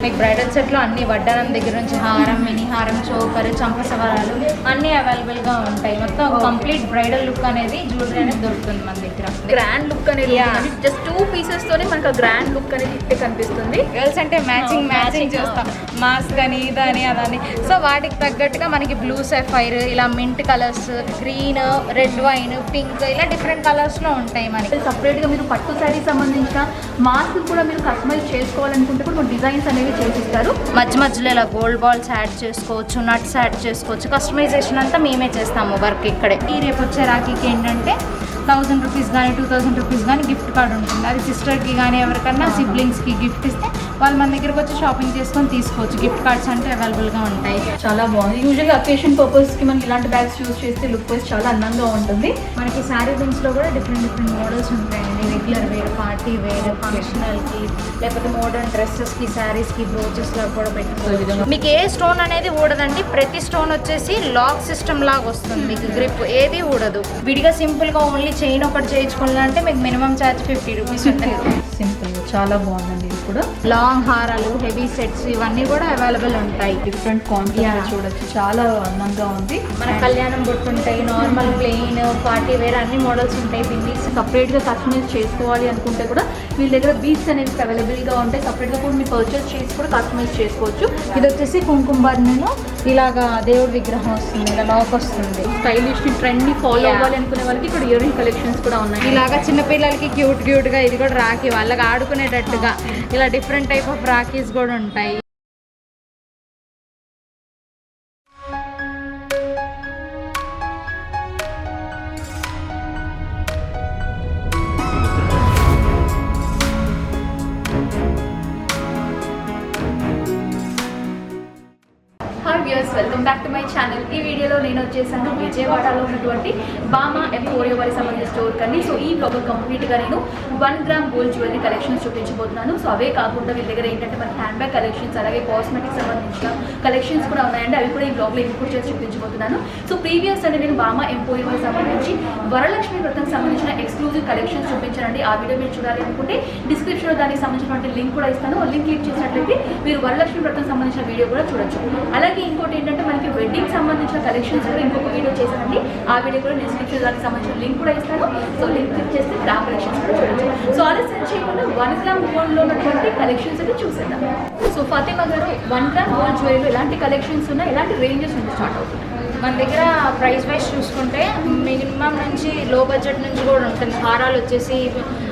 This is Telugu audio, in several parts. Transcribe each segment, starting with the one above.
మీకు బ్రైడల్ సెట్లో అన్ని వడ్డానం దగ్గర నుంచి హారం, మినీ హారం, చోకర్, చంపసవరాలు అన్నీ అవైలబుల్గా ఉంటాయి. మొత్తం ఒక కంప్లీట్ బ్రైడల్ లుక్ అనేది జ్యువెలరీ అనేది దొరుకుతుంది మన దగ్గర. గ్రాండ్ లుక్ అనేది జస్ట్ 2 pieces తోనే మనకు గ్రాండ్ లుక్ అనేది ఇట్టే కనిపిస్తుంది. గర్ల్స్ అంటే మ్యాచింగ్ చేస్తాం, మాస్క్ అని ఇదని అదని. సో వాటికి తగ్గట్టుగా మనకి బ్లూ సఫైర్, ఇలా mint colours, green, red wine, pink, ఇలా డిఫరెంట్ కలర్స్లో ఉంటాయి మనకి. సపరేట్గా మీరు పట్టు శారీ సంబంధించిన మాస్క్ కూడా మీరు కస్టమైజ్ చేసుకోవాలనుకుంటే కూడా మీరు డిజైన్స్ అనేవి చేసిస్తారు. మధ్యలో ఇలా గోల్డ్ బాల్స్ యాడ్ చేసుకోవచ్చు, నట్స్ యాడ్ చేసుకోవచ్చు. కస్టమైజేషన్ అంతా మేమే చేస్తాము వర్క్ ఇక్కడే. ఈ రేపు వచ్చే రాఖీకి ఏంటంటే 1000 రూపీస్ కానీ 2000 రూపీస్ కానీ గిఫ్ట్ కార్డ్ ఉంటుంది. అది సిస్టర్కి కానీ ఎవరికన్నా సిబ్లింగ్స్కి గిఫ్ట్ ఇస్తే వాళ్ళు మన దగ్గరకు వచ్చి షాపింగ్ చేసుకొని తీసుకోవచ్చు. గిఫ్ట్ కార్డ్స్ అంటే అవైలబుల్గా ఉంటాయి. చాలా బాగుంది. యూజువల్గా అకేషన్ పర్పస్కి మనకి ఇలాంటి బ్యాగ్స్ యూజ్ చేస్తే లుక్ వైజ్ చాలా అందంగా ఉంటుంది. మనకి శారీ థింగ్స్లో కూడా డిఫరెంట్ మోడల్స్ ఉంటాయండి. రెగ్యులర్ వేర్, పార్టీ వేర్, ఫంక్షనల్కి, లేకపోతే మోడర్న్ డ్రెస్సెస్కి, శారీస్కి, బ్రోచెస్లో కూడా పెట్టుకోవచ్చు. మీకు ఏ స్టోన్ అనేది ఊడదండి. ప్రతి స్టోన్ వచ్చేసి లాక్ సిస్టమ్ లాగా వస్తుంది. మీకు గ్రిప్ ఏది ఊడదు. విడిగా సింపుల్గా ఓన్లీ చైన్ ఒకటి చేయించుకోవాలంటే మీకు మినిమం ఛార్జ్ 50 రూపీస్ ఉంటుంది. సింపుల్ చాలా బాగుందండి. ఇది కూడా లాంగ్ హారాలు, హెవీ సెట్స్ ఇవన్నీ కూడా అవైలబుల్ ఉంటాయి. డిఫరెంట్ కాంట్రాస్ట్ చూడొచ్చు, చాలా అందంగా ఉంది. మన కళ్యాణం బొట్టు ఉంటాయి, నార్మల్ ప్లెయిన్, పార్టీ వేర్ అన్ని మోడల్స్ ఉంటాయి. పిన్నిస్ సపరేట్గా కస్టమైజ్ చేసుకోవాలి అనుకుంటే కూడా వీళ్ళ దగ్గర బీట్స్ అనేవి అవైలబుల్గా ఉంటాయి. సపరేట్గా కూడా మీరు పర్చేస్ చేసి కూడా కస్టమైజ్ చేసుకోవచ్చు. ఇది వచ్చేసి కుంకుమ బర్ణలో ఇలాగా దేవుడి విగ్రహం వస్తుంది, ఇలా లాక్ వస్తుంది. స్టైలిష్ ట్రెండ్ని ఫాలో అవ్వాలి అనుకునే వాళ్ళకి ఇక్కడ ఇయర్ రింగ్ కలెక్షన్స్ కూడా ఉన్నాయి. ఇలాగా చిన్నపిల్లలకి క్యూట్గా ఇది కూడా రాఖీ వాళ్ళకి ఆడుకునేటట్టుగా ఇలా డిఫరెంట్ టైప్ ఆఫ్ రాఖీస్ కూడా ఉంటాయి. Welcome back to my channel. ఈ వీడియోలో నేను వచ్చేసాను విజయవాడలో ఉన్నటువంటి బామా ఎంపోరియో వారికి సంబంధించిన స్టోర్ కండి. సో ఈ బ్లాగ్ కంప్లీట్గా నేను 1 గ్రామ్ గోల్డ్ జ్యువెలరీ కలెక్షన్స్ చూపించబోతున్నాను. సో అవే కాకుండా వీళ్ళ దగ్గర ఏంటంటే మన హ్యాండ్ బ్యాగ్ కలెక్షన్స్, అలాగే కాస్మెటిక్ సంబంధించిన కలెక్షన్స్ కూడా ఉన్నాయండి. అవి కూడా ఈ బ్లాగ్లో ఇంక్లూడ్ చేసి చూపించబోతున్నాను. సో ప్రీవియస్ అంటే నేను బామా ఎంపోరియో వారికి సంబంధించి వరలక్ష్మి వ్రతం సంబంధించిన ఎక్స్క్లూజివ్ కలెక్షన్స్ చూపించానండి. ఆ వీడియో మీరు చూడాలి అనుకుంటే డిస్క్రిప్షన్లో దానికి సంబంధించినటువంటి లింక్ కూడా ఇస్తాను. లింక్ క్లిక్ చేసినట్లయితే మీరు వరలక్ష్మి వ్రతం సంబంధించిన వీడియో కూడా చూడొచ్చు. అలాగే ఇంకోటి ఏంటంటే మనకి వెడ్డింగ్ సంబంధించిన కలెక్షన్స్ కూడా ఇంకొక వీడియో చేశానండి. ఆ వీడియో కూడా డిస్క్రిప్షన్ దానికి సంబంధించిన లింక్ కూడా ఇస్తాను. సో లింక్ క్లిక్ చేస్తే ఆ కలెక్షన్స్ కూడా చూడొచ్చు. సో ఆలస్యం చేయకుండా 1 గ్రామ్ గోల్డ్లో ఉన్నటువంటి కలెక్షన్స్ అయితే చూసేద్దాం. సో ఫాతిమా గారు, 1 గ్రామ్ గోల్డ్ జ్యువెలరీలో ఎలాంటి కలెక్షన్స్ ఉన్నాయి, ఎలాంటి రేంజెస్ నుంచి స్టార్ట్ అవుతుంది? మన దగ్గర ప్రైస్ వైజ్ చూసుకుంటే మినిమం నుంచి లో బడ్జెట్ నుంచి కూడా ఉంటుంది. హారాలు వచ్చేసి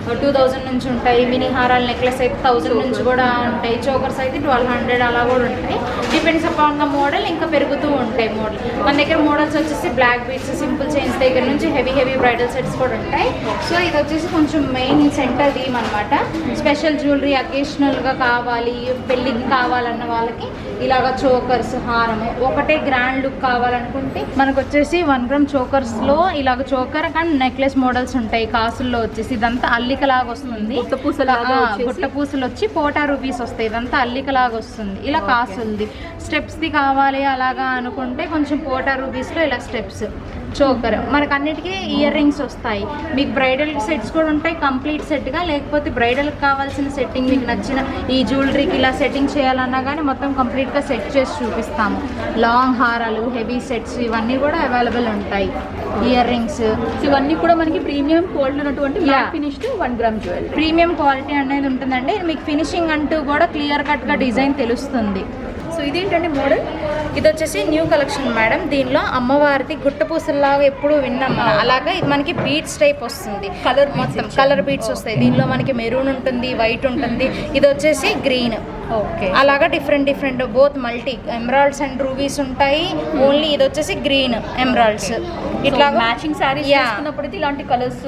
2000 నుంచి ఉంటాయి. మినీ హారాలు నెక్లెస్ అయితే 1000 నుంచి కూడా ఉంటాయి. చోకర్స్ అయితే 1200 అలా కూడా ఉంటాయి. డిపెండ్స్ అపాన్ ద మోడల్, ఇంకా పెరుగుతూ ఉంటాయి మోడల్. మన దగ్గర మోడల్స్ వచ్చేసి బ్లాక్ బీడ్స్, సింపుల్ చైన్స్ దగ్గర నుంచి హెవీ బ్రైడల్ సెట్స్ కూడా ఉంటాయి. సో ఇది వచ్చేసి కొంచెం మెయిన్ సెంటర్ థీమ్ అనమాట. స్పెషల్ జ్యువెలరీ అకేషనల్గా కావాలి, పెళ్ళికి కావాలన్న వాళ్ళకి ఇలాగ చోకర్స్, హారము ఒకటే గ్రాండ్ లుక్ కావాలనుకుంటే మనకు వచ్చేసి 1 గ్రామ్ చోకర్స్లో ఇలాగ చోకర్ అండ్ నెక్లెస్ మోడల్స్ ఉంటాయి. కాసుల్లో వచ్చేసి ఇదంతా అల్లికలాగా వస్తుంది. గుట్ట పూసలు వచ్చి పోటా రూపీస్ వస్తాయి. ఇదంతా అల్లికలాగా వస్తుంది. ఇలా కాసులది స్టెప్స్ది కావాలి అలాగా అనుకుంటే కొంచెం పోటా రూపీస్లో ఇలా స్టెప్స్ చోకర్. మనకు అన్నిటికీ ఇయర్ రింగ్స్ వస్తాయి. మీకు బ్రైడల్ సెట్స్ కూడా ఉంటాయి కంప్లీట్ సెట్గా. లేకపోతే బ్రైడల్కి కావాల్సిన సెట్టింగ్ మీకు నచ్చిన ఈ జ్యువెలరీకి ఇలా సెట్టింగ్ చేయాలన్నా కానీ మొత్తం కంప్లీట్గా సెట్ చేసి చూపిస్తాము. లాంగ్ హారాలు, హెవీ సెట్స్ ఇవన్నీ కూడా అవైలబుల్ ఉంటాయి. ఇయర్ రింగ్స్ ఇవన్నీ కూడా మనకి ప్రీమియం క్వాలిటీ ఉన్నటువంటి finished 1 gram jewellery. Premium quality అనేది ఉంటుందండి. మీకు ఫినిషింగ్ అంటూ కూడా క్లియర్ కట్గా డిజైన్ తెలుస్తుంది. సో ఇదేంటండి మోడల్? ఇది వచ్చేసి న్యూ కలెక్షన్ మేడం. దీనిలో అమ్మవారిది గుట్ట పూసల్లాగా ఎప్పుడు విన్నాం అలాగా ఇది మనకి బీడ్స్ టైప్ వస్తుంది. కలర్ మొత్తం కలర్ బీడ్స్ వస్తాయి. దీనిలో మనకి మెరూన్ ఉంటుంది, వైట్ ఉంటుంది. ఇది వచ్చేసి గ్రీన్. ఓకే, అలాగా different both multi emeralds and rubies ఉంటాయి. ఓన్లీ ఇది వచ్చేసి గ్రీన్ ఎమరాల్డ్స్. ఇట్లా మ్యాచింగ్ శారీస్ వేసుకున్నప్పుడు ఇలాంటి కలర్స్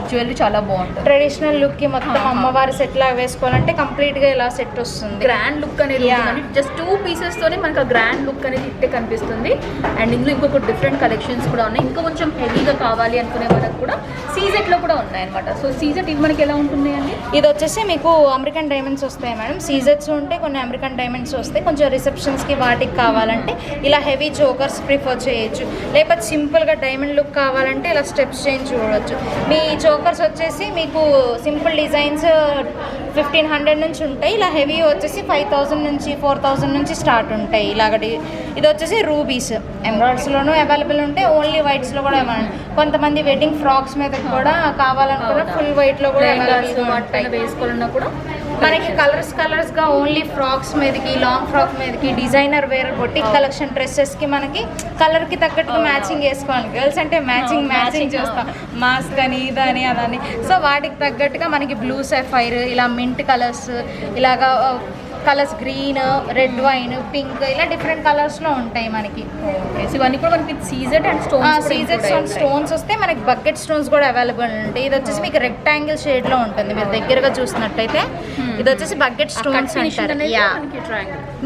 జ్యువెలరీ చాలా బాగుంటుంది. ట్రెడిషనల్ లుక్ కి మొత్తం అమ్మవారి సెట్ లాగా వేసుకోవాలంటే కంప్లీట్ గా ఇలా సెట్ వస్తుంది. గ్రాండ్ లుక్ అనేది జస్ట్ 2 pieces తోనే మనకు గ్రాండ్ లుక్ లుక్ అనేది ఇట్టే కనిపిస్తుంది. అండ్ ఇందులో ఇంకొక డిఫరెంట్ కలెక్షన్స్ కూడా ఉన్నాయి. ఇంకా కొంచెం హెవీగా కావాలి అనుకునే వాళ్ళకి కూడా సీజెట్లో కూడా ఉన్నాయన్నమాట. సో సీజెట్ ఇది మనకి ఎలా ఉంటుంది అండి? ఇది వచ్చేసి మీకు అమెరికన్ డైమండ్స్ వస్తాయి మేడం. సీజెట్స్ ఉంటాయి, కొన్ని అమెరికన్ డైమండ్స్ వస్తాయి. కొంచెం రిసెప్షన్స్కి వాటికి కావాలంటే ఇలా హెవీ చోకర్స్ ప్రిఫర్ చేయొచ్చు. లేకపోతే సింపుల్గా డైమండ్ లుక్ కావాలంటే ఇలా స్టెప్స్ చేంజ్ చూడవచ్చు. మీ చోకర్స్ వచ్చేసి మీకు సింపుల్ డిజైన్స్ 1500 నుంచి ఉంటాయి. ఇలా హెవీ వచ్చేసి 5000 నుంచి 4000 నుంచి స్టార్ట్ ఉంటాయి. ఇలాగ ఇది వచ్చేసి రూబీస్ ఎమరాల్డ్స్లోనూ అవైలబుల్ ఉంటాయి, ఓన్లీ వైట్స్లో కూడా కొంతమంది వెడ్డింగ్ ఫ్రాక్స్ మీద కూడా కావాలనుకున్న ఫుల్ వైట్లో కూడా వేసుకోవాలన్నా కూడా మనకి కలర్స్గా ఓన్లీ ఫ్రాక్స్ మీదకి, లాంగ్ ఫ్రాక్ మీదకి, డిజైనర్ వేర్ బొటిక్ కలెక్షన్ డ్రెస్సెస్కి మనకి కలర్కి తగ్గట్టుగా మ్యాచింగ్ వేసుకోవాలి. గర్ల్స్ అంటే మ్యాచింగ్ చూస్తాం, మాస్క్ అని ఇదని అదని. సో వాటికి తగ్గట్టుగా మనకి బ్లూ సఫైర్, ఇలా మింట్ కలర్స్, ఇలాగా colours green, red wine, pink, ఇలా డిఫరెంట్ కలర్స్లో ఉంటాయి మనకి. ఇవన్నీ కూడా మనకి సీజెడ్ అండ్ స్టోన్స్ వస్తే మనకి బకెట్ స్టోన్స్ కూడా అవైలబుల్ ఉంటాయి. ఇది వచ్చేసి మీకు రెక్టాంగిల్ షేడ్లో ఉంటుంది. మీరు దగ్గరగా చూసినట్టయితే ఇది వచ్చేసి బకెట్ స్టోన్స్ అంటారు.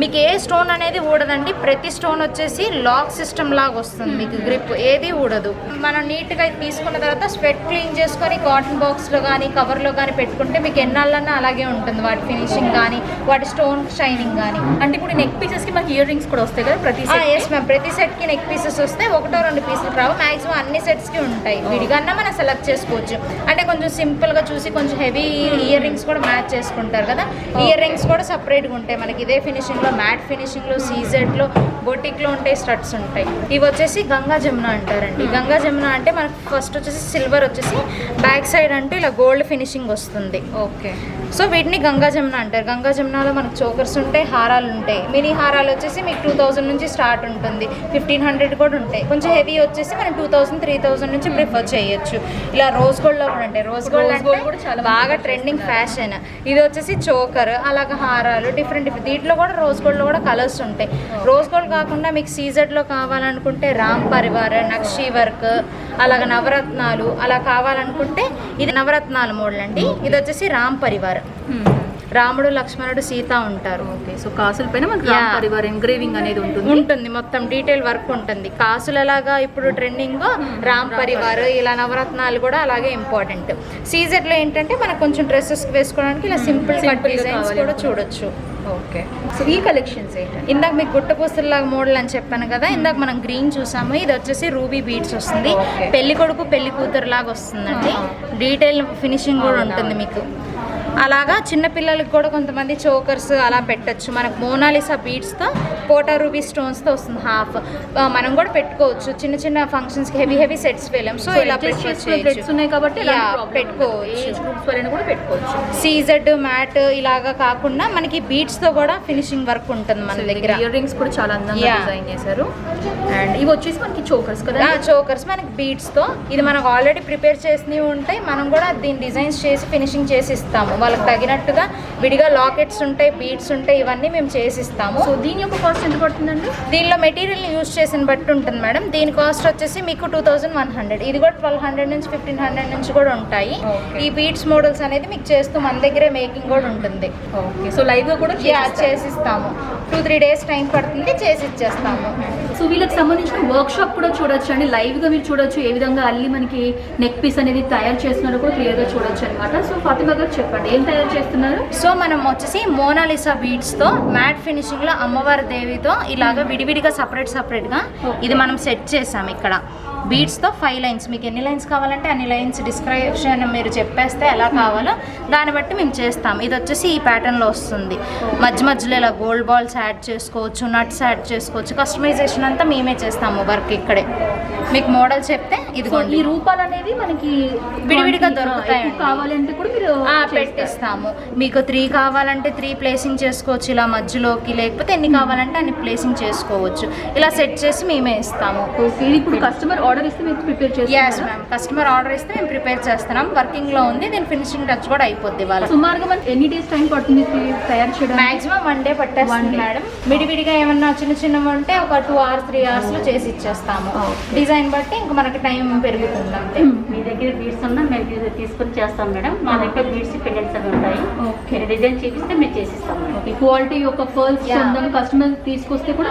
మీకు ఏ స్టోన్ అనేది ఊడదండి. ప్రతి స్టోన్ వచ్చేసి లాక్ సిస్టమ్ లాగా వస్తుంది. మీకు గ్రిప్ ఏది ఊడదు. మనం నీట్గా తీసుకున్న తర్వాత స్వెట్ క్లీన్ చేసుకొని కాటన్ బాక్స్లో కానీ కవర్లో కానీ పెట్టుకుంటే మీకు ఎన్నాళ్ళన్నా అలాగే ఉంటుంది. వాటి ఫినిషింగ్ కానీ, వాటి స్టోన్ షైనింగ్ కానీ. అంటే ఇప్పుడు నెక్ పీసెస్కి మనకి ఇయర్ రింగ్స్ కూడా వస్తాయి కదా ప్రతి ఎస్ మ్యామ్. ప్రతి సెట్కి నెక్ పీసెస్ వస్తాయి. 1-2 పీసులు రావు, మ్యాక్సిమం అన్ని సెట్స్కి ఉంటాయి. విడిగా మనం సెలెక్ట్ చేసుకోవచ్చు. అంటే కొంచెం సింపుల్గా చూసి కొంచెం హెవీ ఇయర్ రింగ్స్ కూడా మ్యాచ్ చేసుకుంటారు కదా. ఇయర్ రింగ్స్ కూడా సపరేట్గా ఉంటాయి మనకి. ఇదే ఫినిషింగ్లో, మ్యాట్ ఫినిషింగ్లో, సీజెడ్లో, బొటిక్లో ఉంటాయి, స్టడ్స్ ఉంటాయి. ఇవి వచ్చేసి గంగా జమున అంటారండి. గంగా జమున అంటే మనకు ఫస్ట్ వచ్చేసి సిల్వర్ వచ్చేసి బ్యాక్ సైడ్ అంటే ఇలా గోల్డ్ ఫినిషింగ్ వస్తుంది. ఓకే. సో వీటిని గంగా జమున అంటారు. గంగా జమునాలో మనకు చోకర్స్ ఉంటాయి, హారాలు ఉంటాయి. మినీ హారాలు వచ్చేసి మీకు 2000 నుంచి స్టార్ట్ ఉంటుంది, 1500 కూడా ఉంటాయి. కొంచెం హెవీ వచ్చేసి మనం 2000-3000 నుంచి ప్రిఫర్ చేయొచ్చు. ఇలా రోజ్ గోల్డ్లో కూడా ఉంటాయి. రోజ్ గోల్డ్ అంటే కూడా చాలా బాగా ట్రెండింగ్ ఫ్యాషన్. ఇది వచ్చేసి చోకర్, అలాగే హారాలు డిఫరెంట్. దీంట్లో కూడా రోజ్ గోల్డ్లో కూడా కలర్స్ ఉంటాయి. రోజ్ గోల్డ్ కాకుండా మీకు సీజెడ్లో కావాలనుకుంటే రామ్ పరివార్, నక్షి వర్క్, అలాగ నవరత్నాలు అలా కావాలనుకుంటే ఇది నవరత్నాల మోడల్ అండి. ఇది వచ్చేసి రామ్ పరివార్. రాముడు, లక్ష్మణుడు, సీత ఉంటారు. ఓకే. సో కాసుల పైన మనకి రామ్ పరివార్ ఎంగ్రేవింగ్ అనేది ఉంటుంది. మొత్తం డీటెయిల్ వర్క్ ఉంటుంది. కాసులు ఎలాగా ఇప్పుడు ట్రెండింగ్, రామ్ పరివార్, ఇలా నవరత్నాలు కూడా అలాగే ఇంపార్టెంట్. సీజెడ్లో ఏంటంటే మనకు కొంచెం డ్రెస్సెస్ వేసుకోవడానికి ఇలా సింపుల్ కట్ డిజైన్స్ కూడా చూడొచ్చు. ఓకే. సో ఈ కలెక్షన్స్ ఏంటంటే ఇందాక మీకు గుట్టపూసల్లాగా మోడల్ అని చెప్పాను కదా, ఇందాక మనం గ్రీన్ చూసాము. ఇది వచ్చేసి రూబీ బీడ్స్ వస్తుంది. పెళ్లి కొడుకు పెళ్లి కూతురు లాగా వస్తుందండి. డీటెయిల్ ఫినిషింగ్ కూడా ఉంటుంది మీకు. అలాగా చిన్నపిల్లలకి కూడా కొంతమంది చోకర్స్ అలా పెట్టచ్చు. మనకు మోనాలిసా బీడ్స్తో, పోటా రూబీ స్టోన్స్తో వస్తుంది. హాఫ్ మనం కూడా పెట్టుకోవచ్చు. చిన్న చిన్న ఫంక్షన్స్కి హెవీ సెట్స్ వేలాం. సో ఇలా ఉన్నాయి కాబట్టి పెట్టుకోవచ్చు. సీజెడ్, మ్యాట్ ఇలాగా కాకుండా మనకి బీడ్స్తో కూడా ఫినిషింగ్ వర్క్ ఉంటుంది మన దగ్గర. ఇయర్ రింగ్స్ కూడా చాలా అందంగా డిజైన్ చేశారు. అండ్ ఇవి వచ్చేసి మనకి చోకర్స్ కదా. చోకర్స్ మనకి బీడ్స్తో. ఇది మనకు ఆల్రెడీ ప్రిపేర్ చేసినవి ఉంటాయి. మనం కూడా దీన్ని డిజైన్స్ చేసి ఫినిషింగ్ చేసి ఇస్తాము. వాళ్ళకి తగినట్టుగా విడిగా లాకెట్స్ ఉంటాయి, బీడ్స్ ఉంటాయి, ఇవన్నీ మేము చేసిస్తాము. సో దీని యొక్క కాస్ట్ ఎంత పడుతుందండి? దీనిలో మెటీరియల్ని యూజ్ చేసిన బట్టి ఉంటుంది మేడం. దీని కాస్ట్ వచ్చేసి మీకు 2100. ఇది కూడా 1200 నుంచి 1500 నుంచి కూడా ఉంటాయి. ఈ బీడ్స్ మోడల్స్ అనేది మీకు చేస్తూ మన దగ్గరే మేకింగ్ కూడా ఉంటుంది. ఓకే. సో లైవ్గా కూడా చేసిస్తాము. 2-3 డేస్ టైం పడుతుంది, చేసి ఇచ్చేస్తాము. సో వీళ్ళకి సంబంధించిన వర్క్ షాప్ కూడా చూడొచ్చు అండి. లైవ్గా మీరు చూడొచ్చు ఏ విధంగా అల్లి మనకి నెక్ పీస్ అనేది తయారు చేస్తున్నారో కూడా క్లియర్గా చూడొచ్చు అనమాట. సో ఫాతిమా గారు చెప్పండి, ఏం తయారు చేస్తున్నారు? సో మనం వచ్చేసి మోనాలిసా బీడ్స్తో, మ్యాట్ ఫినిషింగ్లో అమ్మవారి దేవితో ఇలాగా విడివిడిగా సపరేట్గా ఇది మనం సెట్ చేసాము. ఇక్కడ బీడ్స్తో 5 లైన్స్, మీకు ఎన్ని లైన్స్ కావాలంటే అన్ని లైన్స్ డిస్క్రిప్షన్ మీరు చెప్పేస్తే ఎలా కావాలో దాన్ని బట్టి మేము చేస్తాం. ఇది వచ్చేసి ఈ ప్యాటర్న్లో వస్తుంది. మధ్యలో ఇలా గోల్డ్ బాల్స్ యాడ్ చేసుకోవచ్చు, నట్స్ యాడ్ చేసుకోవచ్చు. కస్టమైజేషన్ అంతా మేమే చేస్తాము వర్క్ ఇక్కడే. మీకు మోడల్ చెప్తే ఇది ఈ రూపాలు అనేది మనకి విడివిడిగా దొరుకుతాయి. కావాలంటే కూడా మీరు పెట్టిస్తాము. మీకు 3 కావాలంటే 3 ప్లేసింగ్ చేసుకోవచ్చు ఇలా మధ్యలోకి, లేకపోతే ఎన్ని కావాలంటే అన్ని ప్లేసింగ్ చేసుకోవచ్చు. ఇలా సెట్ చేసి మేమే ఇస్తాము. ఓకే. ఇప్పుడు కస్టమర్ ఆర్డర్ ఆర్డర్ ఇస్తే మీకు ప్రిపేర్ ఎస్ చేస్తాం. మ్యామ్, కస్టమర్ ఆర్డర్ ఇస్తే మేము ప్రిపేర్ చేస్తున్నాం. వర్కింగ్లో ఉంది, దీని ఫినిషింగ్ టచ్ కూడా అయిపోద్ది వాళ్ళ. సుమారుగా మనకి ఎన్ని డేస్ టైం పడుతుంది తయారు చేయడానికి? మాక్సిమం 1 డే పట్టేస్తుంది మేడం. విడివిడిగా ఏమన్నా చిన్న చిన్నవి ఉంటే ఒక 2 hours 3 hours లో చేసి ఇచ్చేస్తాము. డిజైన్ బట్టి ఇంకా మనకి టైం పెరుగుతుంది అంతే. మీ దగ్గర బీడ్స్ ఉన్నా మేము తీసుకొని చేస్తాం మేడం. మా దగ్గర బీడ్స్ పెండెంట్స్ అవి ఉంటాయి. ఓకే, డిజైన్ చూపిస్తే మేము చేసిస్తాం మేడం. ఓకే, క్వాలిటీ యొక్క పర్ల్స్ కస్టమర్ తీసుకొస్తే కూడా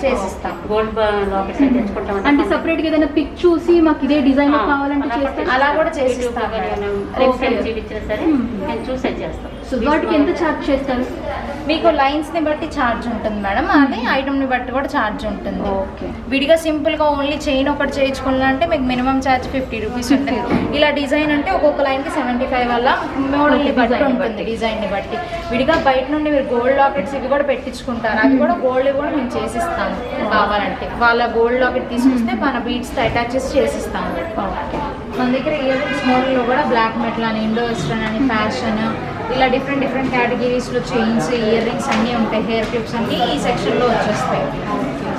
చేసిస్తాం. గోల్డ్ లాకెట్స్ అవి తెచ్చుకుంటాం. అంటే సెపరేట్ గా ఏదైనా పిక్ చూసి మాకు ఇదే డిజైన్ కావాలంటే చేస్తాం. అలా కూడా చేసిస్తాం. చూపించినా సరే మేము చూసే చేస్తాం. సో వాటికి ఎంత ఛార్జ్ చేస్తారు? మీకు లైన్స్ ని బట్టి ఛార్జ్ ఉంటుంది మేడం. అదే ఐటమ్ ని బట్టి కూడా ఛార్జ్ ఉంటుంది. ఓకే, విడిగా సింపుల్ గా ఓన్లీ చైన్ ఒకటి చేయించుకోవాలంటే మీకు మినిమం ఛార్జ్ 50 రూపీస్ ఉంటుంది. ఇలా డిజైన్ అంటే ఒక్కొక్క లైన్ కి 75 వల్ల మోడల్ ని బట్టి ఉంటుంది, డిజైన్ ని బట్టి. విడిగా బయట నుండి మీరు గోల్డ్ లాకెట్స్ ఇవి కూడా పెట్టించుకుంటారు, అవి కూడా గోల్డ్ కూడా మేము చేసిస్తాము. కావాలంటే వాళ్ళ గోల్డ్ లాకెట్ తీసుకొస్తే మన బీడ్స్ తో అటాచ్ చేసి చేసిస్తాము. మన దగ్గర ఇయర్ రింగ్స్ మోడల్లో కూడా బ్లాక్ మెటల్ అని, ఇండో వెస్ట్రన్ అని, ఫ్యాషన్ ఇలా డిఫరెంట్ కేటగిరీస్లో చైన్స్, ఇయర్ రింగ్స్ అన్నీ ఉంటాయి. హెయిర్ క్లిప్స్ అన్నీ ఈ సెక్షన్లో వచ్చేస్తాయి.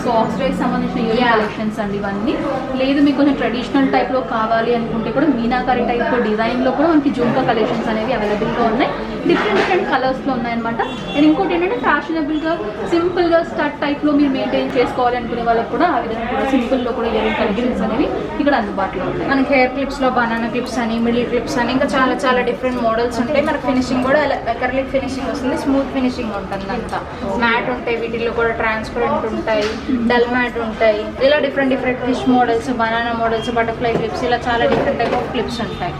సో ఆక్సిడైజ్ సంబంధించిన ఇయర్ కలెక్షన్స్ అండి ఇవన్నీ. లేదు మీకు కొంచెం ట్రెడిషనల్ టైప్లో కావాలి అనుకుంటే కూడా మీనాకారి టైప్ డిజైన్లో కూడా మనకి జుంకా కలెక్షన్స్ అనేవి అవైలబుల్గా ఉన్నాయి. డిఫరెంట్ కలర్స్లో ఉన్నాయన్నమాట. అండ్ ఇంకోటి ఏంటంటే ఫ్యాషనబుల్గా సింపుల్గా స్టడ్ టైప్లో మీరు మెయింటైన్ చేసుకోవాలి అనుకునే వాళ్ళకి కూడా ఆ విధంగా కూడా సింపుల్లో కూడా ఇయర్ రింగ్ కలెక్షన్స్ అనేవి ఇక్కడ అందుబాటులో ఉన్నాయి. మనకి హెయిర్ క్లిప్స్లో బనానా క్లిప్స్ అని, మిడిల్ క్లిప్స్ అని, ఇంకా చాలా డిఫరెంట్ మోడల్స్ ఉంటాయి. మనకి ఫినిషింగ్ కూడా ఎకర్లిక్ ఫినిషింగ్ వస్తుంది, స్మూత్ ఫినిషింగ్ ఉంటుంది. అంతా మ్యాట్ ఉంటాయి, వీటిల్లో కూడా ట్రాన్స్పరెంట్ ఉంటాయి, డల్ మ్యాట్ ఉంటాయి. ఇలా different fish models, banana models, butterfly clips, ఇలా చాలా డిఫరెంట్ టైప్ ఆఫ్ క్లిప్స్ ఉంటాయి.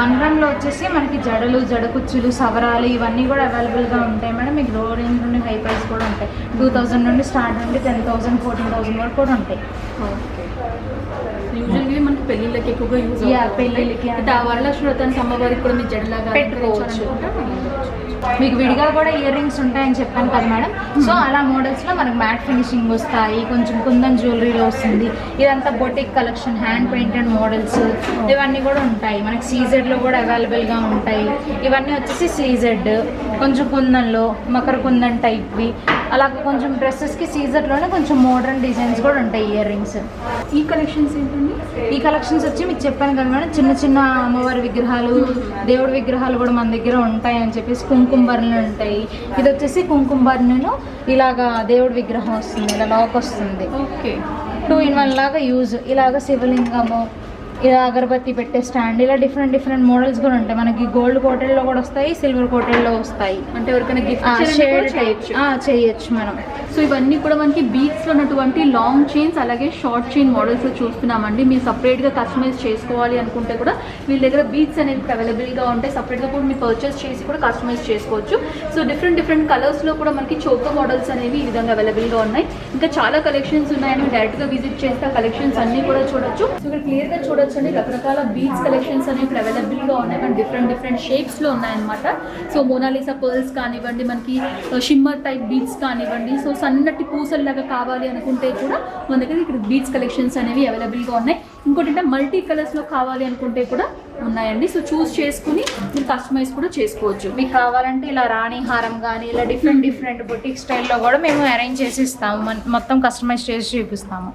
1 గ్రామ్లో వచ్చేసి మనకి జడలు, జడకుచ్చులు, సవరాలు ఇవన్నీ కూడా అవైలబుల్గా ఉంటాయి మేడం. మీకు లో రేంజ్ నుండి హై ప్రైస్ కూడా ఉంటాయి. 2000 నుండి స్టార్ట్ నుండి 10,000 14,000 వరకు కూడా ఉంటాయి. ఓకే, యూజువల్గా మనకి పెళ్ళిళ్ళకి ఎక్కువగా యూజ్ పెళ్ళిళ్ళకి అంటే ఆ వరలక్ష్మి వ్రతానికి అమ్మవారికి కూడా మీ జడలాగా పెట్టుకోవచ్చు. మీకు విడిగా కూడా ఇయర్ రింగ్స్ ఉంటాయని చెప్పాను కదా మేడం. సో అలా మోడల్స్లో మనకు మ్యాట్ ఫినిషింగ్ వస్తాయి, కొంచెం కుందన్ జ్యువెలరీలో వస్తుంది. ఇదంతా boutique collection, hand painted models ఇవన్నీ కూడా ఉంటాయి. మనకి సీజెడ్లో కూడా అవైలబుల్గా ఉంటాయి. ఇవన్నీ వచ్చేసి సీజెడ్, కొంచెం కుందన్లో మకర కుందన్ టైప్వి, అలాగే కొంచెం డ్రెస్సెస్కి సీజెడ్లోనే కొంచెం మోడర్న్ డిజైన్స్ కూడా ఉంటాయి ఇయర్ రింగ్స్. ఈ కలెక్షన్స్ ఏంటండి? ఈ కలెక్షన్స్ వచ్చి మీకు చెప్పాను కదా మేడం, చిన్న అమ్మవారి విగ్రహాలు, దేవుడి విగ్రహాలు కూడా మన దగ్గర ఉంటాయి అని చెప్పేసి కుంకుమ బర్ణలు ఉంటాయి. ఇది వచ్చేసి కుంకుమ బర్ణను ఇలాగా దేవుడి విగ్రహం వస్తుంది, ఇలా లాక్ వస్తుంది. ఓకే, 2 in 1 లాగా యూజ్. ఇలాగ శివలింగము, ఇలా అగరబత్తి పెట్టే స్టాండ్, ఇలా డిఫరెంట్ మోడల్స్ కూడా ఉంటాయి. మనకి గోల్డ్ కోటెడ్లో కూడా వస్తాయి, సిల్వర్ కోటెడ్లో వస్తాయి. అంటే ఎవరికైనా గిఫ్ట్ చేయొచ్చు మనం. సో ఇవన్నీ కూడా మనకి బీట్స్లో ఉన్నటువంటి లాంగ్ చైన్స్ అలాగే షార్ట్ చైన్ మోడల్స్ చూస్తున్నామండి. మీరు సపరేట్గా కస్టమైజ్ చేసుకోవాలి అనుకుంటే కూడా వీళ్ళ దగ్గర బీట్స్ అనేవి అవైలబుల్గా ఉంటాయి. సపరేట్గా కూడా మీరు పర్చేస్ చేసి కూడా కస్టమైజ్ చేసుకోవచ్చు. సో డిఫరెంట్ కలర్స్లో కూడా మనకి చోకో మోడల్స్ అనేవి ఈ విధంగా అవైలబుల్గా ఉన్నాయి. ఇంకా చాలా కలెక్షన్స్ ఉన్నాయని డైరెక్ట్గా విజిట్ చేస్తే కలెక్షన్స్ అన్నీ కూడా చూడొచ్చు. సో ఇక్కడ క్లియర్గా చూడొచ్చు అండి, రకరకాల బీట్స్ కలెక్షన్స్ అనేవి అవైలబుల్గా ఉన్నాయి. మనకి డిఫరెంట్ షేప్స్లో ఉన్నాయన్నమాట. సో మోనాలిసా పర్ల్స్ కానివ్వండి, మనకి షిమ్మర్ టైప్ బీట్స్ కానివ్వండి, సో సన్నటి పూసల్లాగా కావాలి అనుకుంటే కూడా మన దగ్గర ఇక్కడ బీట్స్ కలెక్షన్స్ అనేవి అవైలబుల్గా ఉన్నాయి. ఇంకోటి అంటే మల్టీ కలర్స్లో కావాలి అనుకుంటే కూడా ఉన్నాయండి. సో చూస్ చేసుకుని మీరు కస్టమైజ్ కూడా చేసుకోవచ్చు. మీకు కావాలంటే ఇలా రాణి హారం కానీ ఇలా డిఫరెంట్ బొటిక్ స్టైల్లో కూడా మేము అరేంజ్ చేసి ఇస్తాము. మొత్తం కస్టమైజ్ చేసి చూపిస్తాము.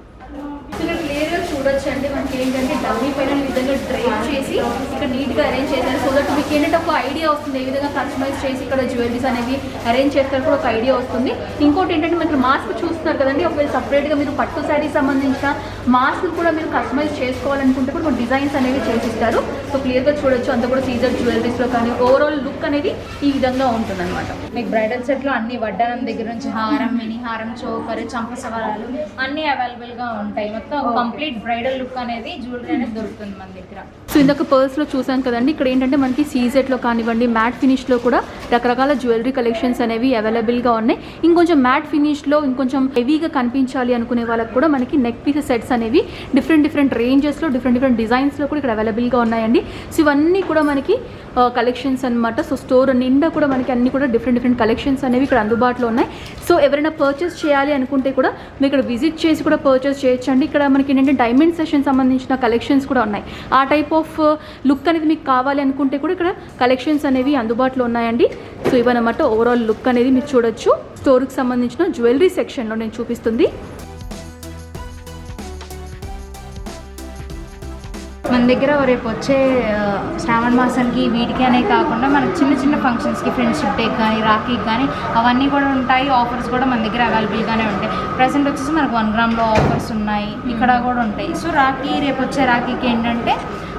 ఇక్కడ క్లియర్గా చూడొచ్చు అండి, మనకి ఏంటంటే డమ్మీ పైన ఈ విధంగా డ్రైవ్ చేసి ఇక్కడ నీట్గా అరేంజ్ చేశారు. సో దట్ మీకు ఏంటంటే ఒక ఐడియా వస్తుంది ఏ విధంగా కస్టమైజ్ చేసి ఇక్కడ జ్యువెలరీస్ అనేవి అరేంజ్ చేస్తారు కూడా ఒక ఐడియా వస్తుంది. ఇంకోటి ఏంటంటే మనకి మాస్క్ చూస్తున్నారు కదండి, ఒకవేళ సపరేట్గా మీరు పట్టు శారీ సంబంధించిన మాస్క్ కూడా మీరు కస్టమైజ్ చేసుకోవాలనుకుంటే కూడా మన డిజైన్స్ అనేవి చేసిస్తారు. సో క్లియర్గా చూడొచ్చు, అంతా కూడా సీజర్ జ్యువెలరీస్లో కానీ ఓవరాల్ లుక్ అనేది ఈ విధంగా ఉంటుంది అనమాట. మీకు బ్రైడల్ సెట్లో అన్ని వడ్డానం దగ్గర నుంచి హారం, మినీ హారం, చోకర్, చంపసవరాలు అన్నీ అవైలబుల్గా ఉంటాయి. మొత్తం కంప్లీట్ బ్రైడల్ లుక్ అనేది జ్యువెలరీ అనేది దొరుకుతుంది మన దగ్గర. సో ఇందాక పర్స్లో చూసాం కదండి, ఇక్కడ ఏంటంటే మనకి సీజెట్లో కానివ్వండి, మ్యాట్ ఫినిష్లో కూడా రకరకాల జ్యువెలరీ కలెక్షన్స్ అనేవి అవైలబుల్గా ఉన్నాయి. ఇంకొంచెం మ్యాట్ ఫినిష్లో ఇంకొంచెం హెవీగా కనిపించాలి అనుకునే వాళ్ళకి కూడా మనకి నెక్ పీస్ సెట్స్ అనేవి డిఫరెంట్ రేంజెస్లో డిఫరెంట్ డిజైన్స్లో కూడా ఇక్కడ అవైలబుల్గా ఉన్నాయండి. సో ఇవన్నీ కూడా మనకి కలెక్షన్స్ అనమాట. సో స్టోర్ నిండా కూడా మనకి అన్ని కూడా డిఫరెంట్ కలెక్షన్స్ అనేవి ఇక్కడ అందుబాటులో ఉన్నాయి. సో ఎవరైనా పర్చేస్ చేయాలి అనుకుంటే కూడా మీరు ఇక్కడ విజిట్ చేసి కూడా పర్చేస్ చేయొచ్చండి. ఇక్కడ మనకి ఏంటంటే డైమండ్ సెషన్ సంబంధించిన కలెక్షన్స్ కూడా ఉన్నాయి. ఆ టైప్ ఆఫ్ లుక్ అనేది మీకు కావాలి అనుకుంటే కూడా ఇక్కడ కలెక్షన్స్ అనేవి అందుబాటులో ఉన్నాయండి. సో ఇవన్నమాట ఓవరాల్ లుక్ అనేది మీరు చూడొచ్చు. స్టోర్కి సంబంధించిన జ్యువెలరీ సెక్షన్లో నేను చూపిస్తుంది. దగ్గర రేపు వచ్చే శ్రావణ మాసానికి వీటికి అనే కాకుండా మనకు చిన్న చిన్న ఫంక్షన్స్కి ఫ్రెండ్షిప్ డేకి కానీ రాఖీకి కానీ అవన్నీ కూడా ఉంటాయి. ఆఫర్స్ కూడా మన దగ్గర అవైలబుల్గానే ఉంటాయి. ప్రజెంట్ వచ్చేసి మనకు 1 గ్రామ్లో ఆఫర్స్ ఉన్నాయి, ఇక్కడ కూడా ఉంటాయి. సో రేపు వచ్చే రాఖీకి ఏంటంటే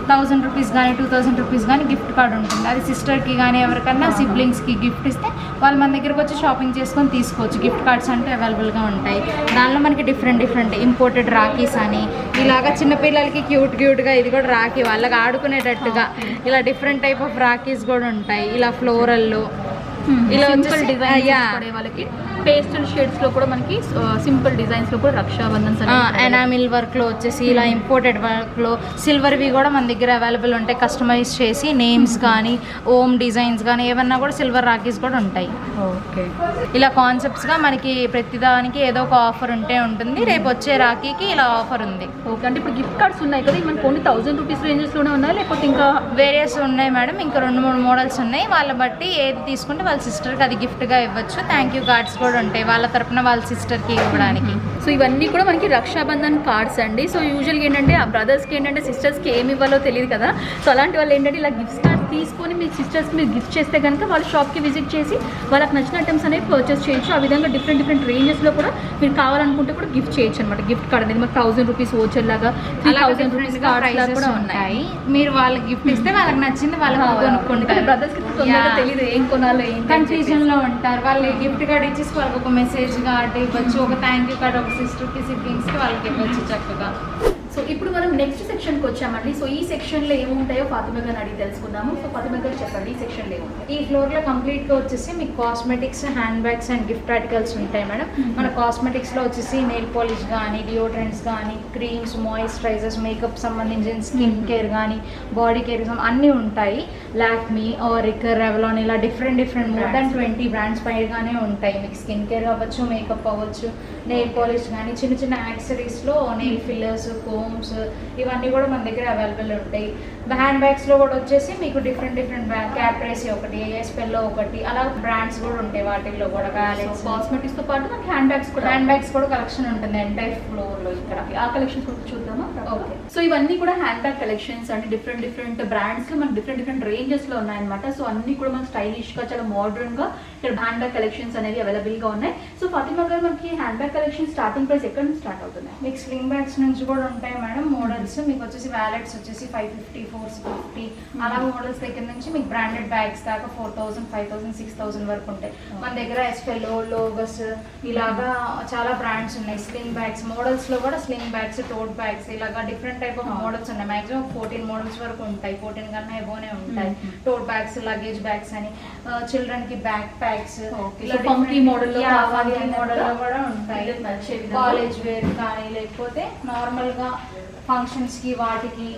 1000 రూపీస్ కానీ 2000 రూపీస్ కానీ గిఫ్ట్ కార్డ్ ఉంటుంది. అది సిస్టర్కి కానీ ఎవరికన్నా సిబ్లింగ్స్కి గిఫ్ట్ ఇస్తే వాళ్ళు మన దగ్గరకు వచ్చి షాపింగ్ చేసుకొని తీసుకోవచ్చు. గిఫ్ట్ కార్డ్స్ అంటే అవైలబుల్గా ఉంటాయి. దానిలో మనకి డిఫరెంట్ ఇంపోర్టెడ్ రాఖీస్ అని ఇలాగా చిన్నపిల్లలకి క్యూట్గా ఇది కూడా రాఖీ వాళ్ళకి ఆడుకునేటట్టుగా ఇలా డిఫరెంట్ టైప్ ఆఫ్ రాఖీస్ కూడా ఉంటాయి. ఇలా ఫ్లోరల్లో ఇలా సింపుల్ డిజైన్ వాళ్ళకి పేస్టల్ షేడ్స్ లో కూడా మనకి సింపుల్ డిజైన్స్ లో కూడా రక్షాబంధన్ ఎనామిల్ వర్క్ లో వచ్చేసి ఇలా ఇంపోర్టెడ్ వర్క్ లో సిల్వర్వి కూడా మన దగ్గర అవైలబుల్ ఉంటాయి. కస్టమైజ్ చేసి నేమ్స్ కానీ ఓమ్ డిజైన్స్ కానీ ఏమన్నా కూడా సిల్వర్ రాఖీస్ కూడా ఉంటాయి. ఓకే, ఇలా కాన్సెప్ట్స్ గా మనకి ప్రతిదానికి ఏదో ఒక ఆఫర్ ఉంటే ఉంటుంది. రేపు వచ్చే రాఖీకి ఇలా ఆఫర్ ఉంది. ఓకే, అంటే ఇప్పుడు గిఫ్ట్ కార్డ్స్ ఉన్నాయి కదా, మనకి ఓన్లీ 1000 రూపీస్ రేంజెస్ లోనే ఉన్నాయి లేకపోతే ఇంకా వేరియస్ ఉన్నాయి మేడం. ఇంకా 2-3 మోడల్స్ ఉన్నాయి. వాళ్ళ బట్టి ఏది తీసుకుంటే వాళ్ళ సిస్టర్కి అది గిఫ్ట్గా ఇవ్వచ్చు. థ్యాంక్ యూ కార్డ్స్ కూడా ఉంటాయి వాళ్ళ తరపున వాళ్ళ సిస్టర్కి ఇవ్వడానికి. సో ఇవన్నీ కూడా మనకి రక్షాబంధన్ కార్డ్స్ అండి. సో యూజువల్గా ఏంటంటే ఆ బ్రదర్స్కి ఏంటంటే సిస్టర్స్కి ఏమి ఇవ్వాలో తెలియదు కదా. సో అలాంటి వాళ్ళు ఏంటంటే ఇలా గిఫ్ట్ కార్డ్ తీసుకొని మీ సిస్టర్స్కి మీరు గిఫ్ట్ చేస్తే కనుక వాళ్ళ షాప్కి విజిట్ చేసి వాళ్ళకి నచ్చిన ఐటమ్స్ అనేవి పర్చేస్ చేయొచ్చు. ఆ విధంగా డిఫరెంట్ రేంజెస్లో కూడా మీరు కావాలనుకుంటే కూడా గిఫ్ట్ చేయొచ్చు అనమాట. గిఫ్ట్ కార్డ్ అనేది మనకు 1000 రూపీస్ ఓచర్ లాగా 3000 రూపీస్ కార్డ్స్ కూడా ఉన్నాయి. మీరు వాళ్ళకి గిఫ్ట్ ఇస్తే వాళ్ళకి నచ్చింది వాళ్ళకి కొనుక్కుంటారు. బ్రదర్స్కి తొందరగా తెలియదు ఏం కొనాలో ఏం కన్ఫ్యూజన్లో ఉంటారు. వాళ్ళు గిఫ్ట్ కార్డ్ ఇచ్చేసి వాళ్ళకి ఒక మెసేజ్ కార్డ్ ఇవ్వచ్చు, ఒక థ్యాంక్ యూ కార్డ్ ఒక సిస్టర్కి సిబ్లింగ్స్కి వాళ్ళకి ఇవ్వచ్చు చక్కగా. సో ఇప్పుడు మనం నెక్స్ట్ సెక్షన్కి వచ్చామండి. సో ఈ సెక్షన్లో ఏముంటాయో ఫాతిమా గారిని అడిగి తెలుసుకుందాము. సో ఫాతిమా గారు చెప్పండి, ఈ సెక్షన్లో ఏముంటాయి? ఈ ఫ్లోర్లో కంప్లీట్గా వచ్చేసి మీకు cosmetics, hand bags and gift articles ఉంటాయి మేడం. మన కాస్మెటిక్స్లో వచ్చేసి నెయిల్ పాలిష్ కానీ, డియోడ్రెంట్స్ కానీ, క్రీమ్స్, మాయిశ్చరైజర్స్, మేకప్ సంబంధించిన స్కిన్ కేర్ కానీ, బాడీ కేర్ అన్నీ ఉంటాయి. లాక్మీ, ఆరిక్, రెవలాన్ ఇలా డిఫరెంట్ మోర్ దాన్ 20 బ్రాండ్స్ పైగానే ఉంటాయి. మీకు స్కిన్ కేర్ అవ్వచ్చు, మేకప్ అవ్వచ్చు, నెయిల్ పాలిష్ కానీ, చిన్న యాక్సెసరీస్లో నెయిల్ ఫిల్లర్స్, కోమ్స్ ఇవన్నీ కూడా మన దగ్గర అవైలబుల్ ఉంటాయి. హ్యాండ్ బ్యాగ్స్లో కూడా వచ్చేసి మీకు డిఫరెంట్ బ్రాండ్, క్యాప్రేసి ఒకటి, ఎస్పెల్లో ఒకటి, అలా బ్రాండ్స్ కూడా ఉంటాయి. వాటిల్లో కూడా వ్యాలెట్స్, కాస్మెటిక్స్తో పాటు మనకి హ్యాండ్ బ్యాగ్స్ కూడా కలెక్షన్ ఉంటుంది ఎంటైర్ ఫ్లోర్లో. ఇక్కడ ఆ కలెక్షన్స్ కూడా చూద్దామా? ఓకే, సో ఇవన్నీ కూడా హ్యాండ్ బ్యాగ్ కలెక్షన్స్ అంటే డిఫరెంట్ బ్రాండ్స్లో మనకి డిఫరెంట్ రేంజెస్లో ఉన్నాయన్నమాట. సో అన్ని కూడా మనకి స్టైలిష్గా చాలా మోడర్న్గా ఇక్కడ హ్యాండ్ బ్యాగ్ కలెక్షన్స్ అనేవి అవైలబుల్గా ఉన్నాయి. సో ఫాతిమా గారు మనకి hand bag collection starting price ఎక్కడ నుంచి స్టార్ట్ అవుతున్నాయి? మీకు స్లింగ్ బ్యాగ్స్ నుంచి కూడా ఉంటాయి మేడం మోడల్స్. మీకు వచ్చేసి వ్యాలెట్స్ వచ్చేసి 550, 450 అలా మోడల్స్ దగ్గర నుంచి మీకు బ్రాండెడ్ బ్యాగ్స్ దాకా 4000, 5000, 6000 వరకు ఉంటాయి మన దగ్గర. ఎస్పెల్లో, లోగస్ ఇలాగా చాలా బ్రాండ్స్ ఉన్నాయి. స్లింగ్ బ్యాగ్స్ మోడల్స్లో కూడా స్లింగ్ బ్యాగ్స్, టోట్ బ్యాగ్స్ ఇలాగా డిఫరెంట్ టైప్ ఆఫ్ మోడల్స్ ఉన్నాయి. మాక్సిమం 14 మోడల్స్ వరకు ఉంటాయి. 14 కన్నా ఎబోనే ఉంటాయి. టోట్ బ్యాగ్స్, లగేజ్ బ్యాగ్స్ అని, చిల్డ్రన్ కి బ్యాక్ ప్యాక్స్ మోడల్లో కూడా ఉంటాయి. కాలేజ్ వేర్ కానీ లేకపోతే నార్మల్ గా ఫంక్షన్స్ కి వాటికి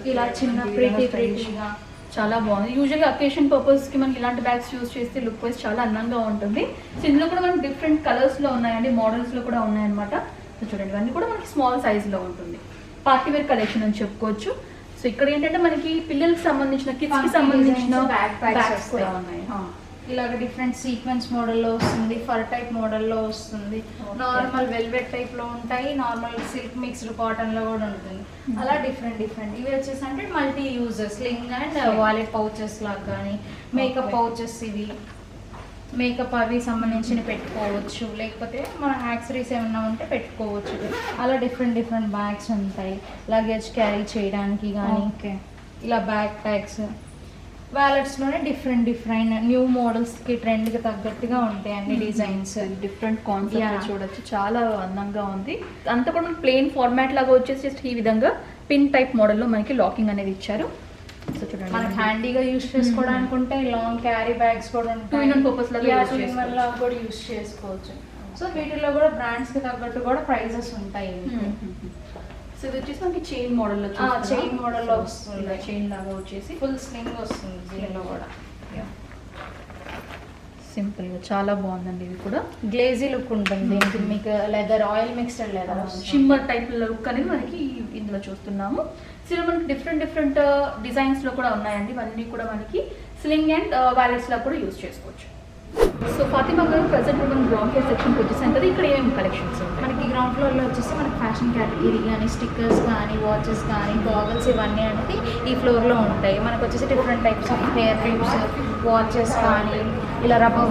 ఇలా చిన్న ప్రిటీగా చాలా బాగుంది. యూజువల్గా అకేషన్ పర్పస్కి మనకి ఇలాంటి బ్యాగ్స్ యూజ్ చేస్తే లుక్ వైజ్ చాలా అందంగా ఉంటుంది. సో ఇందులో కూడా మనకి డిఫరెంట్ కలర్స్లో ఉన్నాయండి, మోడల్స్లో కూడా ఉన్నాయన్నమాట. సో చూడండి ఇవన్నీ కూడా మనకి స్మాల్ సైజ్లో ఉంటుంది. పార్టీ వేర్ కలెక్షన్ అని చెప్పుకోవచ్చు. సో ఇక్కడ ఏంటంటే మనకి పిల్లలకి సంబంధించిన, కిడ్స్కి సంబంధించిన బ్యాగ్స్ కూడా ఉన్నాయి. ఇలాగ డిఫరెంట్ సీక్వెన్స్ మోడల్లో వస్తుంది, ఫర్ టైప్ మోడల్లో వస్తుంది, నార్మల్ వెల్వెట్ టైప్లో ఉంటాయి, నార్మల్ సిల్క్ మిక్స్డ్ కాటన్లో కూడా ఉంటుంది. అలా డిఫరెంట్ ఇవి వచ్చేసి అంటే multi user sling and wallet pouches లాగా కానీ, మేకప్ పౌచెస్ ఇవి మేకప్ అవి సంబంధించిన పెట్టుకోవచ్చు, లేకపోతే మన యాక్సరీస్ ఏమన్నా ఉంటే పెట్టుకోవచ్చు. అలా డిఫరెంట్ బ్యాగ్స్ ఉంటాయి లగేజ్ క్యారీ చేయడానికి కానీ. ఇలా బ్యాక్ ప్యాక్స్ వ్యాలెట్స్లోనే డిఫరెంట్ న్యూ మోడల్స్కి ట్రెండ్కి తగ్గట్టుగా ఉంటాయి అన్ని డిజైన్స్. డిఫరెంట్ కాన్సెప్ట్ చూడొచ్చు, చాలా అందంగా ఉంది. అంతా కూడా ప్లెయిన్ ఫార్మాట్ లాగా వచ్చేసి జస్ట్ ఈ విధంగా పిన్ టైప్ మోడల్లో మనకి లాకింగ్ అనేది ఇచ్చారు. సో చూడండి మనకి హ్యాండీగా యూస్ చేసుకోవడానికి ఉంటాయి. లాంగ్ క్యారీ బ్యాగ్స్ కూడా ఉంటాయి, కూడా యూస్ చేసుకోవచ్చు. సో వీటిలో కూడా బ్రాండ్స్కి తగ్గట్టు కూడా ప్రైజెస్ ఉంటాయి. సో ఇది వచ్చేసి మనకి చైన్ మోడల్లో వస్తుంది. చైన్ లాగా వచ్చేసి ఫుల్ స్లింగ్ వస్తుంది దీనిలో కూడా. సింపుల్గా చాలా బాగుందండి. ఇది కూడా గ్లేజీ లుక్ ఉంటుంది దీనికి. మీకు leather, oil mixed leather, shimmer type look అనేది మనకి ఇందులో చూస్తున్నాము. సో మనకి డిఫరెంట్ డిజైన్స్లో కూడా ఉన్నాయండి. ఇవన్నీ కూడా మనకి స్లింగ్ అండ్ వ్యాలెట్స్లో కూడా యూజ్ చేసుకోవచ్చు. సో ఫాతిమా గారు ప్రజెంట్ మనం గ్రౌండ్ ఫ్లోర్ సెక్షన్కి వచ్చేసాం కదా, ఇక్కడ ఏమేమి కలెక్షన్స్ ఉంటాయి? మనకి గ్రౌండ్ ఫ్లోర్లో వచ్చేసి మనకి ఫ్యాషన్ కేటగిరీ కానీ స్టిక్కర్స్ కానీ వాచెస్ కానీ గాగల్స్ ఇవన్నీ అనేది ఈ ఫ్లోర్లో ఉంటాయి. మనకు వచ్చేసి different types of hair clips, watches కానీ ఇలా రబ్బర్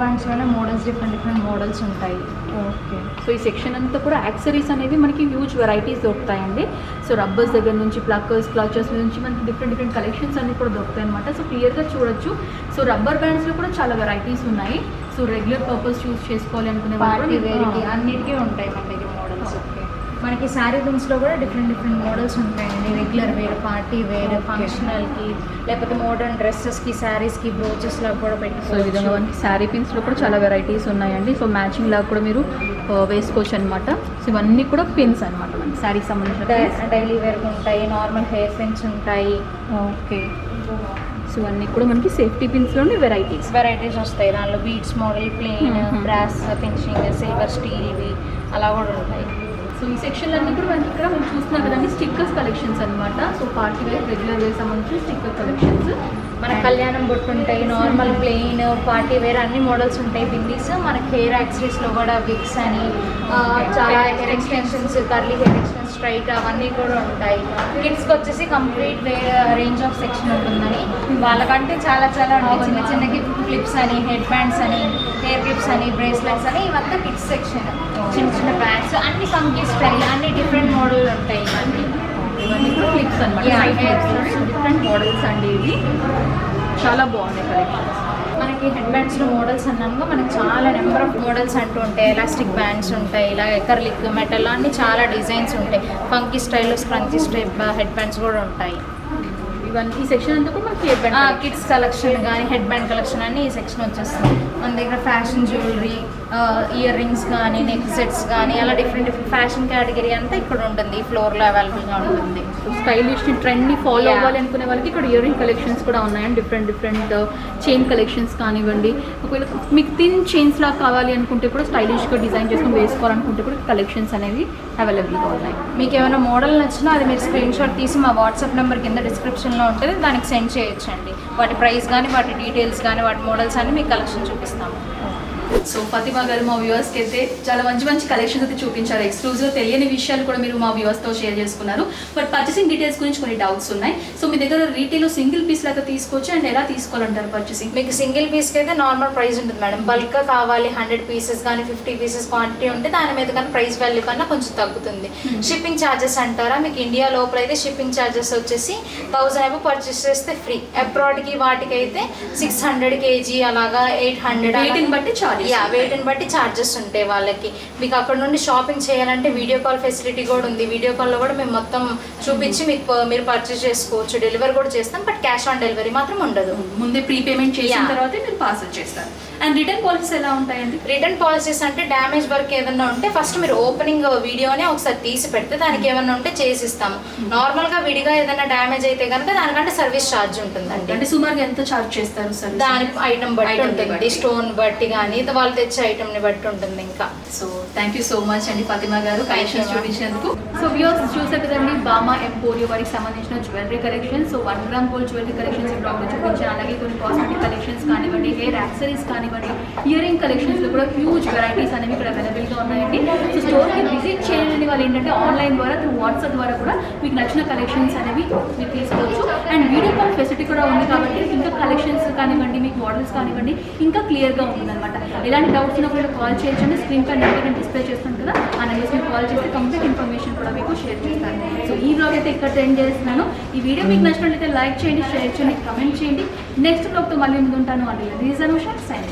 బ్యాండ్స్లోనే మోడల్స్ డిఫరెంట్ మోడల్స్ ఉంటాయి. ఓకే. సో ఈ సెక్షన్ అంతా కూడా యాక్సరీస్ అనేవి మనకి హ్యూజ్ వెరైటీస్ దొరుకుతాయండి. సో రబ్బర్స్ దగ్గర నుంచి ప్లక్కర్స్, క్లచెస్ నుంచి మనకి డిఫరెంట్ కలెక్షన్స్ అన్ని కూడా దొరుకుతాయి అనమాట. సో క్లియర్గా చూడొచ్చు. సో రబ్బర్ బ్యాండ్స్లో కూడా చాలా వెరైటీస్ ఉన్నాయి. సో రెగ్యులర్ పర్పస్ యూజ్ చేసుకోవాలి అనుకునే పార్టీ వేర్కి అన్నిటికీ ఉంటాయి మన దగ్గర మోడల్స్. మనకి శారీ పిన్స్లో కూడా డిఫరెంట్ మోడల్స్ ఉంటాయండి. రెగ్యులర్ వేర్, పార్టీ వేర్, ఫంక్షనల్కి, లేకపోతే మోడర్న్ డ్రెస్సెస్కి, శారీస్కి, బ్రోచెస్లో కూడా సో ఈ పెట్టుకోవచ్చు. విధంగా మనకి శారీ పిన్స్లో కూడా చాలా వెరైటీస్ ఉన్నాయండి. సో మ్యాచింగ్ లాగా కూడా మీరు వేసుకోవచ్చు అనమాట. సో ఇవన్నీ కూడా పిన్స్ అనమాట మనకి శారీకి సంబంధించిన. డైలీ వేర్కి ఉంటాయి, నార్మల్ హెయిర్ పిన్స్ ఉంటాయి. ఓకే. సో అన్నీ కూడా మనకి సేఫ్టీ పిన్స్లోని వెరైటీస్ వస్తాయి. దానిలో beads model, plain, brass finishing, silver, స్టీల్వి అలా కూడా ఉంటాయి. సో ఈ సెక్షన్లో అన్నీ కూడా మనకి ఇక్కడ మనం చూస్తున్నాం కదండి, స్టిక్కర్స్ కలెక్షన్స్ అనమాట. So party wear, regular wear సంబంధించిన స్టిక్కర్ కలెక్షన్స్. మన కళ్యాణం బొట్టు ఉంటాయి, నార్మల్ ప్లెయిన్, పార్టీ వేర్ అన్ని మోడల్స్ ఉంటాయి. బిందీస్ మనకి హెయిర్ యాక్సరీస్లో కూడా విక్స్ అని చాలా hair extensions, curly hair extension, straight అవన్నీ కూడా ఉంటాయి. కిడ్స్కి వచ్చేసి కంప్లీట్ రేంజ్ ఆఫ్ సెక్షన్ ఉంటుందని వాళ్ళకంటే చాలా ఉంటాయి. చిన్న క్లిప్స్ అని, హెడ్ బ్యాండ్స్ అని, హెయిర్ క్లిప్స్ అని, బ్రేస్లెట్స్ అని, ఇవంతా కిడ్స్ సెక్షన్. చిన్న బ్యాండ్స్ అన్ని కంకీ స్టైల్, అన్ని డిఫరెంట్ మోడల్ ఉంటాయి. ఇవన్నీ కూడా క్లిప్స్ అనమాట. డిఫరెంట్ మోడల్స్ అండి. ఇవి చాలా బాగున్నాయి కలెక్షన్స్. మనకి హెడ్ బ్యాండ్స్లో మోడల్స్ అన్నాక మనకి చాలా నెంబర్ ఆఫ్ మోడల్స్ అంటూ ఉంటాయి. ఎలాస్టిక్ బ్యాండ్స్ ఉంటాయి, ఇలా ఎకర్లిక్, మెటల్ అన్ని చాలా డిజైన్స్ ఉంటాయి. ఫంకీ స్టైల్లో స్క్రంచీ స్టైప్ హెడ్ బ్యాండ్స్ కూడా ఉంటాయి. ఇవన్నీ ఈ సెక్షన్ అంతా కూడా మనకి హెడ్ బ్యాండ్, కిడ్స్ కలెక్షన్ కానీ హెడ్ బ్యాండ్ కలెక్షన్ అన్ని ఈ సెక్షన్ వచ్చేస్తుంది. మన దగ్గర ఫ్యాషన్ జ్యువెలరీ, ఇయర్ రింగ్స్ కానీ, నెక్ సెట్స్ కానీ అలా డిఫరెంట్ ఫ్యాషన్ కేటగిరీ అంతా ఇక్కడ ఉంటుంది. ఈ ఫ్లోర్లో అవైలబుల్గా ఉంటుంది. స్టైలిష్ ట్రెండ్ని ఫాలో అవ్వాలి అనుకునే వాళ్ళకి ఇక్కడ ఇయర్ రింగ్ కలెక్షన్స్ కూడా ఉన్నాయండి. డిఫరెంట్ చైన్ కలెక్షన్స్ కానివ్వండి. ఒకవేళ మీకు థిన్ చైన్స్ లాగా కావాలి అనుకుంటే కూడా స్టైలిష్గా డిజైన్ చేసుకుని వేసుకోవాలనుకుంటే కూడా కలెక్షన్స్ అనేవి అవైలబుల్గా ఉన్నాయి. మీకు ఏమైనా మోడల్ నచ్చినా అది మీరు స్క్రీన్ షాట్ తీసి మా వాట్సాప్ నెంబర్ కింద డిస్క్రిప్షన్లో ఉంటుంది, దానికి సెండ్ చేయొచ్చండి. వాటి ప్రైస్ కానీ, వాటి డీటెయిల్స్ కానీ, వాటి మోడల్స్ అన్ని మీకు కలెక్షన్ చూపిస్తాము. సో ఫాతిమా గారు మా వ్యూవర్స్కి అయితే చాలా మంచి కలెక్షన్స్ అయితే చూపించారు. ఎక్స్క్లూజివ్గా తెలియని విషయాలు కూడా మీరు మా వ్యూవర్స్తో షేర్ చేసుకున్నారు. బట్ పర్చేసింగ్ డీటెయిల్స్ గురించి కొన్ని డౌట్స్ ఉన్నాయి. సో మీ దగ్గర రీటైల్ సింగిల్ పీస్ లాగా తీసుకోవచ్చు అండ్ ఎలా తీసుకోవాలంటారు పర్చేసింగ్? మీకు సింగిల్ పీస్కి అయితే నార్మల్ ప్రైస్ ఉంటుంది మేడం. బల్క్గా కావాలి 100 పీసెస్ కానీ 50 పీసెస్ క్వాంటిటీ ఉంటే దాని మీద కానీ ప్రైస్ వాల్యూ కన్నా కొంచెం తగ్గుతుంది. షిప్పింగ్ ఛార్జెస్ అంటారా, మీకు ఇండియా లోపల అయితే షిప్పింగ్ ఛార్జెస్ వచ్చేసి 1000 అబో పర్చేస్ చేస్తే ఫ్రీ. అబ్రాడ్కి వాటికి అయితే 600 kg అలాగా 800. వెయిట్ని బట్టి చార్జ్, వెయిట్ని బట్టి ఛార్జెస్ ఉంటాయి వాళ్ళకి. మీకు అక్కడ నుండి షాపింగ్ చేయాలంటే వీడియో కాల్ ఫెసిలిటీ కూడా ఉంది. వీడియో కాల్లో కూడా మేము మొత్తం చూపించి మీకు మీరు పర్చేస్ చేసుకోవచ్చు. డెలివరీ కూడా చేస్తాం, బట్ క్యాష్ ఆన్ డెలివరీ మాత్రం ఉండదు. ముందే ప్రీపేమెంట్ చేసిన తర్వాతే మీరు పార్సల్ చేస్తారు. అండ్ రిటర్న్ పాలసీస్ ఎలా ఉంటాయండి? రిటర్న్ పాలసీస్ అంటే డ్యామేజ్ వర్క్ ఏదైనా ఉంటే ఫస్ట్ మీరు ఓపెనింగ్ వీడియోనే ఒకసారి తీసి పెడితే దానికి ఏమైనా ఉంటే చేసి ఇస్తాము. నార్మల్గా విడిగా ఏదైనా డ్యామేజ్ అయితే కనుక దానికంటే సర్వీస్ ఛార్జ్ ఉంటుందండి. అంటే సుమారుగా ఎంత ఛార్జ్ చేస్తారు సార్? దాని ఐటమ్ బట్టి ఉంటుంది, స్టోన్ బట్టి కానీ వాళ్ళు తెచ్చే ఐటమ్ని బట్టి ఉంటుంది. ఇంకా so thank you so much అండి ఫాతిమా గారు కలెక్షన్స్ చూపించినందుకు. సో వ్యూవర్స్ చూసారు కదండి, బామా ఎంపోరియో వారికి సంబంధించిన jewellery collection. So 1 gram gold jewellery collections బ్లాగ్లో చూపించాను. అలాగే కొన్ని కాస్మెటిక్ కలెక్షన్స్ కానివ్వండి, హెయిర్ యాక్సరీస్ కానివ్వండి, ఇయర్ రింగ్ కలెక్షన్స్లో కూడా హ్యూజ్ వెరైటీస్ అనేవి ఇక్కడ అవైలబుల్గా ఉన్నాయండి. సో స్టోర్కి విజిట్ చేయలేని వాళ్ళు ఏంటంటే ఆన్లైన్ ద్వారా, త్రూ వాట్సాప్ ద్వారా కూడా మీకు నచ్చిన కలెక్షన్స్ అనేవి మీరు తీసుకోవచ్చు. అండ్ వీడియో కాల్ ఫెసిలిటీ కూడా ఉంది కాబట్టి ఇంకా కలెక్షన్స్ కానివ్వండి, మీకు మోడల్స్ కానివ్వండి ఇంకా క్లియర్గా ఉంటుందన్నమాట. ఎలాంటి డౌట్స్ ఉన్నా కూడా కాల్ చేయొచ్చండి. స్క్రీన్ పై నెంబర్ డిస్ప్లే చేస్తాను కదా, ఆ నెంబర్స్ మీరు కాల్ చేస్తే కంప్లీట్ ఇన్ఫర్మేషన్ కూడా మీకు షేర్ చేస్తాను. సో ఈ బ్లాగ్ అయితే ఇక్కడ ట్రెండ్ చేస్తున్నాను. ఈ వీడియో మీకు నచ్చినట్లయితే లైక్ చేయండి, షేర్ చేయండి, కమెంట్ చేయండి. నెక్స్ట్ బ్లాగ్తో మళ్ళీ ముందుంటాను. అది రీజన్ సైన్.